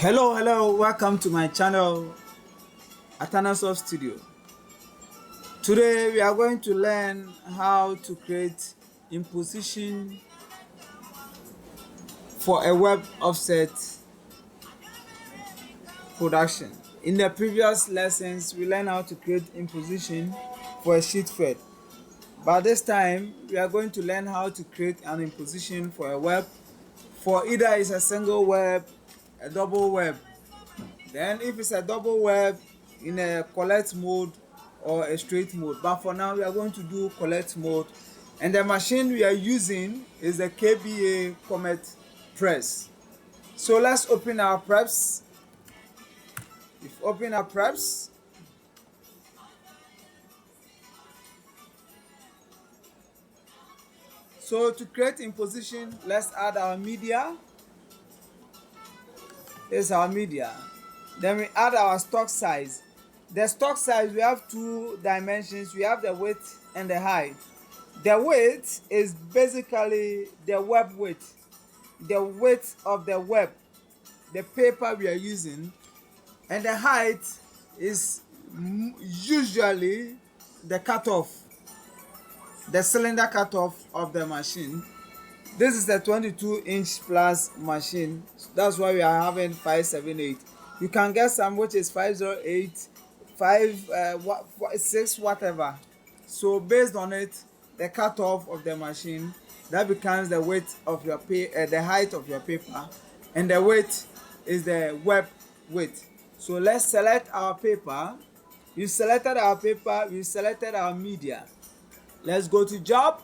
Hello, welcome to my channel Atanasoft Studio. Today we are going to learn how to create imposition for a web offset production. In the previous lessons we learned how to create imposition for a sheet fed, but this time we are going to learn how to create an imposition for a web, for either it's a single web, a double web. Then if it's a double web, in a collect mode or a straight mode, but for now we are going to do collect mode, and the machine we are using is the KBA Kodak Preps. So let's open our preps. If open our preps, so to create imposition, let's add our media. This is our media. Then we add our stock size. The stock size, we have two dimensions. We have the width and the height. The width is basically the web width, the width of the web, the paper we are using, and the height is usually the cutoff, the cylinder cutoff of the machine. This is a 22-inch plus machine. That's why we are having 578. You can get some which is 508, 6, whatever. So based on it, the cutoff of the machine, that becomes the width of your the height of your paper, and the width is the web width. So let's select our paper. We selected our paper. We selected our media. Let's go to job.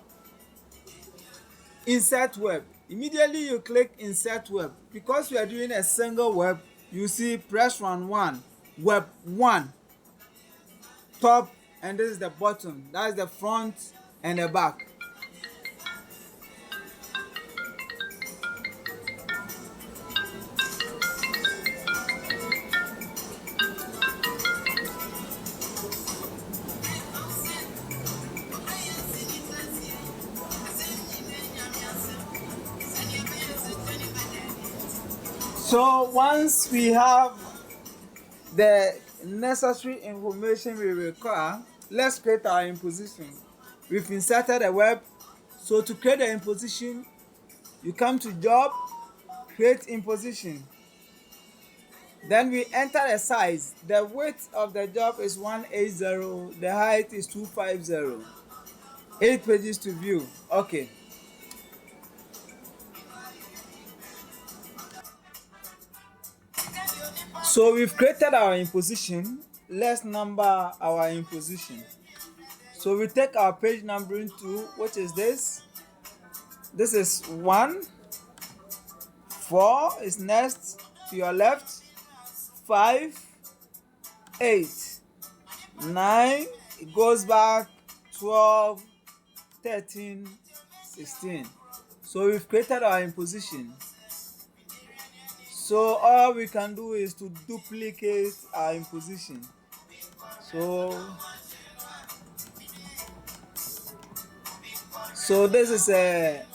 Insert web. Immediately you click insert web. Because we are doing a single web, you see press run 1, web 1, top, and this is the bottom. That is the front and the back. So once we have the necessary information we require, let's create our imposition. We've inserted a web. So to create the imposition, you come to job, create imposition. Then we enter a size. The width of the job is 180, the height is 250. 8 pages to view. Okay. So we've created our imposition. Let's number our imposition. So we take our page numbering tool, which is this. This is 1, 4 is next to your left, 5, 8, 9, it goes back, 12, 13, 16. So we've created our imposition. So all we can do is to duplicate our imposition. So this is a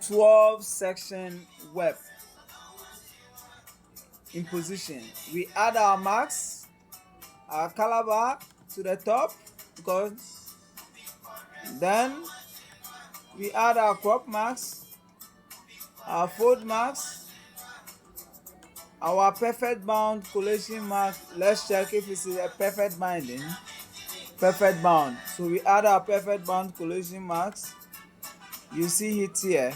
12 section web imposition. We add our marks, our color bar to the top, because then we add our crop marks, our fold marks, our perfect bound collation mark. Let's check if it's a perfect binding. Perfect bound. So we add our perfect bound collation marks. You see it here.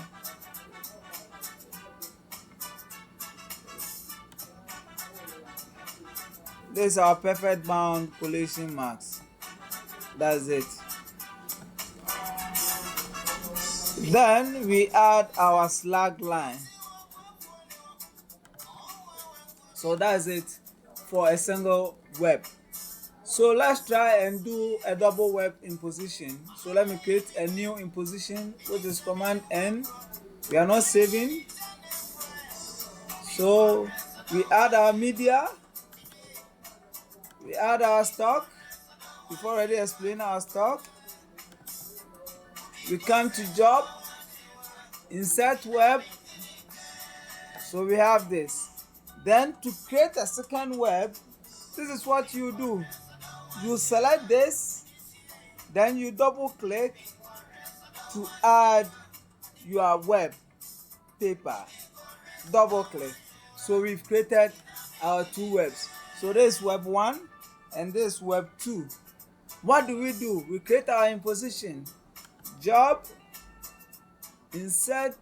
This is our perfect bound collation marks. That's it. Then we add our slack line. So that's it for a single web. So let's try and do a double web imposition. So let me create a new imposition, which is Command N. We are not saving. So we add our media. We add our stock. We've already explained our stock. We come to job, insert web. So we have this. Then to create a second web, this is what you do. You select this, then you double click to add your web paper. Double click. So we've created our two webs. So this is web 1 and this is web 2. What do? We create our imposition. Job, insert.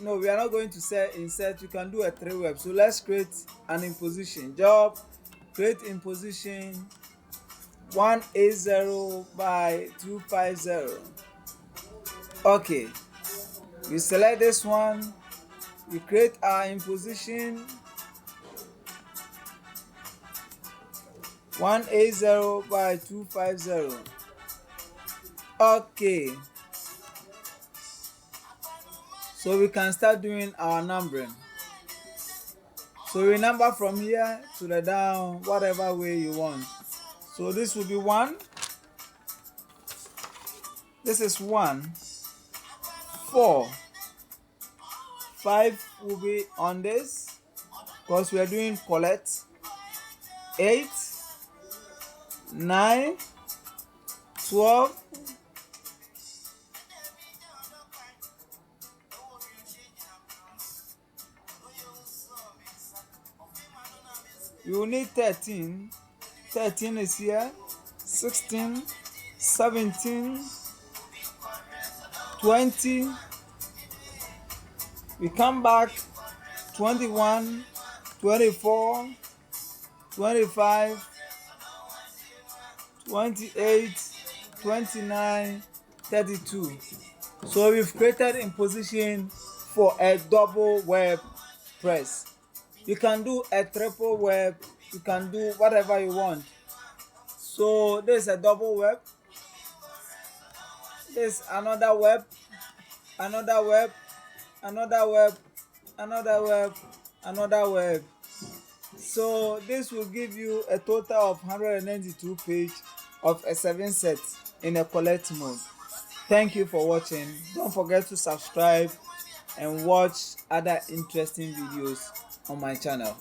No, we are not going to say insert. You can do a 3 web. So let's create an imposition. Job, create imposition 180 by 250. Okay, we select this one. We create our imposition 180 by 250. Okay, so we can start doing our numbering. So we number from here to the down, whatever way you want. So this will be 1. This is 1. 4. 5 will be on this because we are doing collect. 8, 9, 12, 13. 13 is here. 16, 17, 20. We come back. 21, 24, 25, 28, 29, 32. So we've created imposition for a double web press. You can do a triple web, you can do whatever you want. So this is a double web. This another web, another web, another web, another web, another web. So this will give you a total of 192 pages of a 7 set in a collect mode. Thank you for watching. Don't forget to subscribe and watch other interesting videos on my channel.